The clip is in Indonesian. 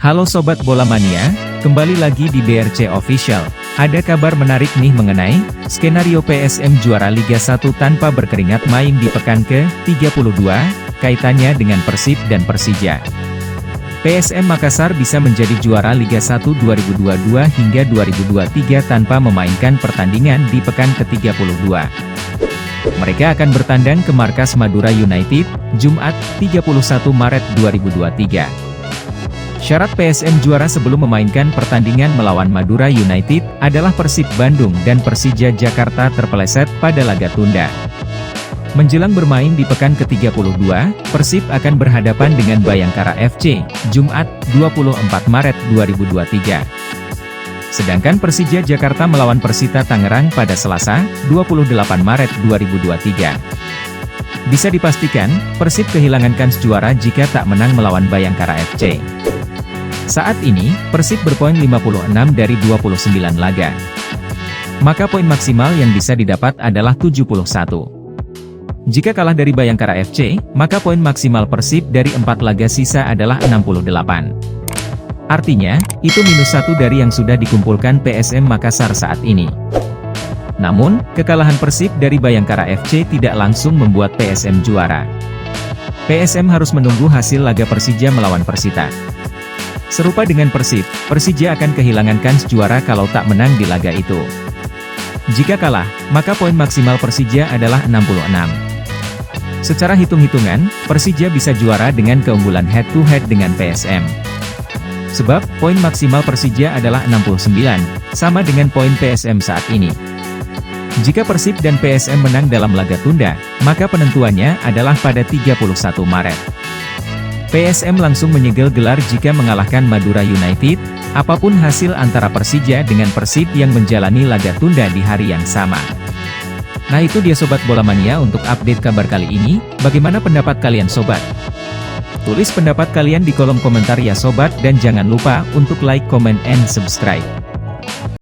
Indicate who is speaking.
Speaker 1: Halo Sobat Bola Mania, kembali lagi di BRC Official. Ada kabar menarik nih mengenai skenario PSM juara Liga 1 tanpa berkeringat main di pekan ke-32, kaitannya dengan Persib dan Persija. PSM Makassar bisa menjadi juara Liga 1 2022 hingga 2023 tanpa memainkan pertandingan di pekan ke-32. Mereka akan bertandang ke markas Madura United, Jumat, 31 Maret 2023. Syarat PSM juara sebelum memainkan pertandingan melawan Madura United adalah Persib Bandung dan Persija Jakarta terpeleset pada laga tunda. Menjelang bermain di pekan ke-32, Persib akan berhadapan dengan Bayangkara FC, Jumat, 24 Maret 2023. Sedangkan Persija Jakarta melawan Persita Tangerang pada Selasa, 28 Maret 2023. Bisa dipastikan, Persib kehilangan kans juara jika tak menang melawan Bayangkara FC. Saat ini, Persib berpoin 56 dari 29 laga. Maka poin maksimal yang bisa didapat adalah 71. Jika kalah dari Bayangkara FC, maka poin maksimal Persib dari 4 laga sisa adalah 68. Artinya, itu -1 dari yang sudah dikumpulkan PSM Makassar saat ini. Namun, kekalahan Persib dari Bayangkara FC tidak langsung membuat PSM juara. PSM harus menunggu hasil laga Persija melawan Persita. Serupa dengan Persib, Persija akan kehilangan kans juara kalau tak menang di laga itu. Jika kalah, maka poin maksimal Persija adalah 66. Secara hitung-hitungan, Persija bisa juara dengan keunggulan head-to-head dengan PSM. Sebab, poin maksimal Persija adalah 69, sama dengan poin PSM saat ini. Jika Persib dan PSM menang dalam laga tunda, maka penentuannya adalah pada 31 Maret. PSM langsung menyegel gelar jika mengalahkan Madura United, apapun hasil antara Persija dengan Persib yang menjalani laga tunda di hari yang sama. Nah itu dia Sobat Bola Mania untuk update kabar kali ini, bagaimana pendapat kalian Sobat? Tulis pendapat kalian di kolom komentar ya Sobat dan jangan lupa untuk like, comment, and subscribe.